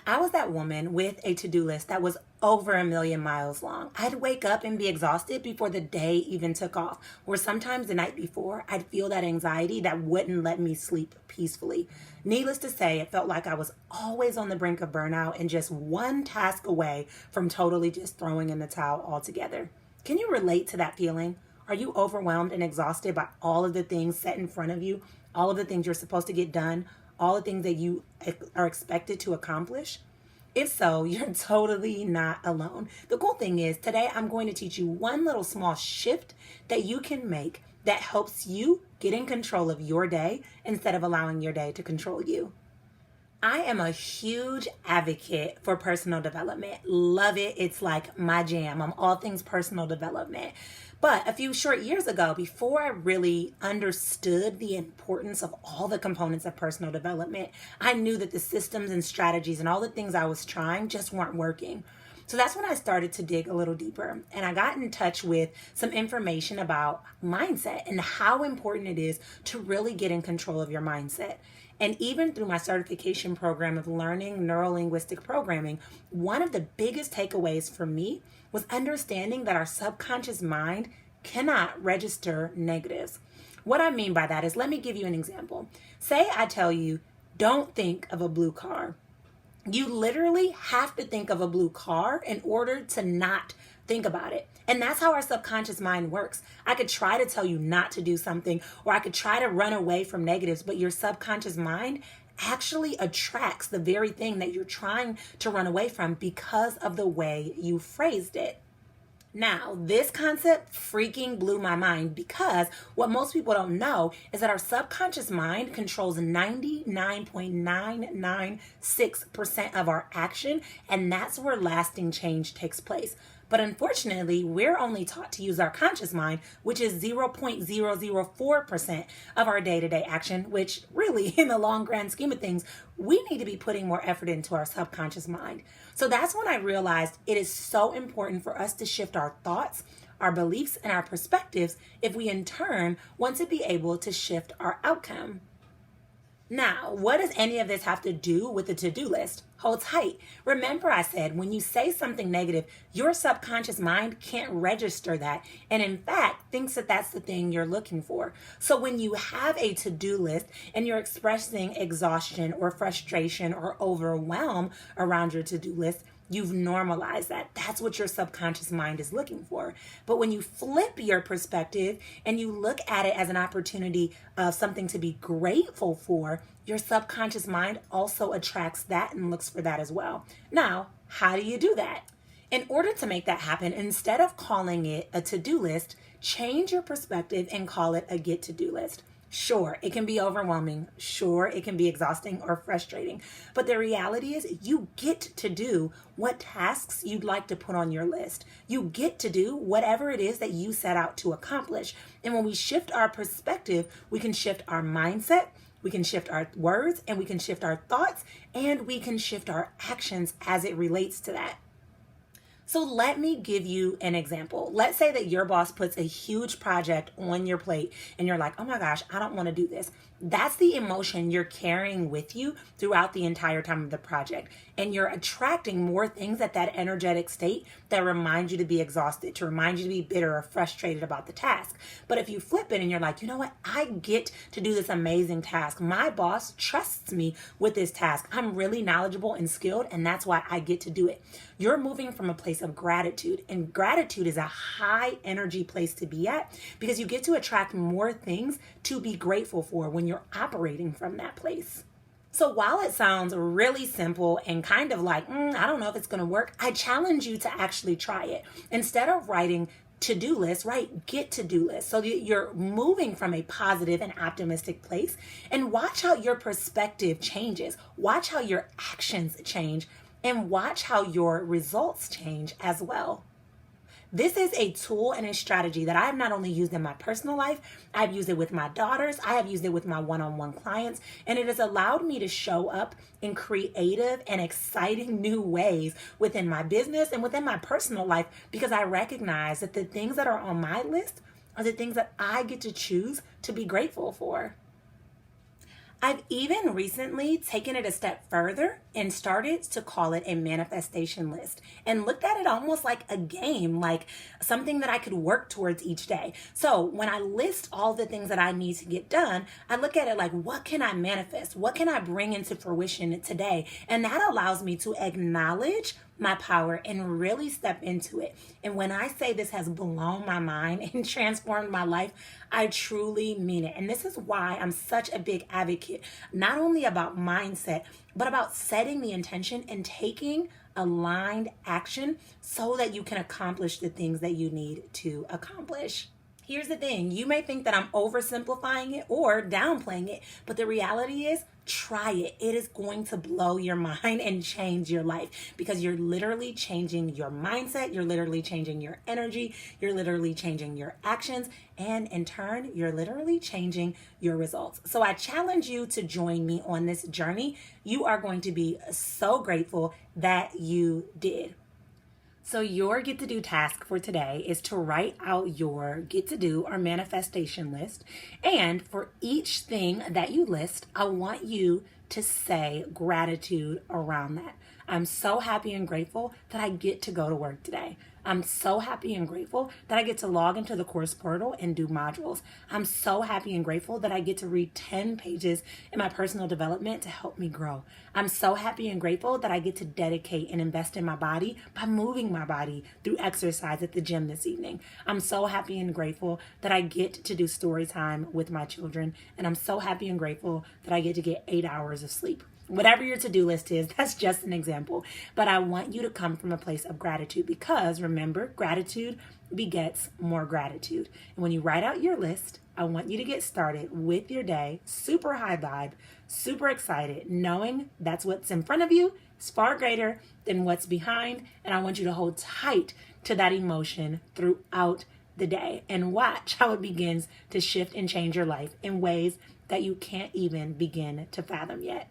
I was that woman with a to-do list that was over 1,000,000 miles long. I'd wake up and be exhausted before the day even took off, or sometimes the night before, I'd feel that anxiety that wouldn't let me sleep peacefully. Needless to say, it felt like I was always on the brink of burnout and just one task away from totally just throwing in the towel altogether. Can you relate to that feeling? Are you overwhelmed and exhausted by all of the things set in front of you, all of the things you're supposed to get done, all the things that you are expected to accomplish? If so, you're totally not alone. The cool thing is, today I'm going to teach you one little small shift that you can make that helps you get in control of your day instead of allowing your day to control you. I am a huge advocate for personal development. Love it. It's like my jam. I'm all things personal development. But a few short years ago, before I really understood the importance of all the components of personal development, I knew that the systems and strategies and all the things I was trying just weren't working. So that's when I started to dig a little deeper, and I got in touch with some information about mindset and how important it is to really get in control of your mindset. And even through my certification program of learning neuro-linguistic programming, one of the biggest takeaways for me was understanding that our subconscious mind cannot register negatives. What I mean by that is, let me give you an example. Say I tell you, don't think of a blue car. You literally have to think of a blue car in order to not think about it. And that's how our subconscious mind works. I could try to tell you not to do something, or I could try to run away from negatives, but your subconscious mind actually attracts the very thing that you're trying to run away from because of the way you phrased it. Now, this concept freaking blew my mind, because what most people don't know is that our subconscious mind controls 99.996% of our action, and that's where lasting change takes place. But unfortunately, we're only taught to use our conscious mind, which is 0.004% of our day-to-day action, which really, in the long grand scheme of things, we need to be putting more effort into our subconscious mind. So that's when I realized it is so important for us to shift our thoughts, our beliefs, and our perspectives if we in turn want to be able to shift our outcome. Now, what does any of this have to do with the to-do list? Hold tight. Remember, I said when you say something negative, your subconscious mind can't register that, and in fact thinks that that's the thing you're looking for. So when you have a to-do list and you're expressing exhaustion or frustration or overwhelm around your to-do list, you've normalized that. That's what your subconscious mind is looking for. But when you flip your perspective and you look at it as an opportunity of something to be grateful for, your subconscious mind also attracts that and looks for that as well. Now, how do you do that? In order to make that happen, instead of calling it a to-do list, change your perspective and call it a get-to-do list. Sure, it can be overwhelming. Sure, it can be exhausting or frustrating. But the reality is you get to do what tasks you'd like to put on your list. You get to do whatever it is that you set out to accomplish. And when we shift our perspective, we can shift our mindset, we can shift our words, and we can shift our thoughts, and we can shift our actions as it relates to that. So let me give you an example. Let's say that your boss puts a huge project on your plate and you're like, oh my gosh, I don't want to do this. That's the emotion you're carrying with you throughout the entire time of the project. And you're attracting more things at that energetic state that remind you to be exhausted, to remind you to be bitter or frustrated about the task. But if you flip it and you're like, you know what? I get to do this amazing task. My boss trusts me with this task. I'm really knowledgeable and skilled, and that's why I get to do it. You're moving from a place of gratitude, and gratitude is a high energy place to be at because you get to attract more things to be grateful for when you're operating from that place. So while it sounds really simple and kind of like, I don't know if it's going to work, I challenge you to actually try it. Instead of writing to-do lists, write get-to-do lists so that you're moving from a positive and optimistic place, and watch how your perspective changes. Watch how your actions change, and watch how your results change as well. This is a tool and a strategy that I have not only used in my personal life, I've used it with my daughters, I have used it with my one-on-one clients, and it has allowed me to show up in creative and exciting new ways within my business and within my personal life, because I recognize that the things that are on my list are the things that I get to choose to be grateful for. I've even recently taken it a step further and started to call it a manifestation list and looked at it almost like a game, like something that I could work towards each day. So when I list all the things that I need to get done, I look at it like, what can I manifest? What can I bring into fruition today? And that allows me to acknowledge my power and really step into it. And when I say this has blown my mind and transformed my life, I truly mean it. And this is why I'm such a big advocate, not only about mindset, but about setting the intention and taking aligned action so that you can accomplish the things that you need to accomplish. Here's the thing. You may think that I'm oversimplifying it or downplaying it, but the reality is, try it. It is going to blow your mind and change your life because you're literally changing your mindset. You're literally changing your energy. You're literally changing your actions. And in turn, you're literally changing your results. So I challenge you to join me on this journey. You are going to be so grateful that you did. So your get to do task for today is to write out your get to do or manifestation list. And for each thing that you list, I want you to say gratitude around that. I'm so happy and grateful that I get to go to work today. I'm so happy and grateful that I get to log into the course portal and do modules. I'm so happy and grateful that I get to read 10 pages in my personal development to help me grow. I'm so happy and grateful that I get to dedicate and invest in my body by moving my body through exercise at the gym this evening. I'm so happy and grateful that I get to do story time with my children. And I'm so happy and grateful that I get to get 8 hours of sleep. Whatever your to-do list is, that's just an example. But I want you to come from a place of gratitude because remember, gratitude begets more gratitude. And when you write out your list, I want you to get started with your day, super high vibe, super excited, knowing that's what's in front of you is far greater than what's behind. And I want you to hold tight to that emotion throughout the day and watch how it begins to shift and change your life in ways that you can't even begin to fathom yet.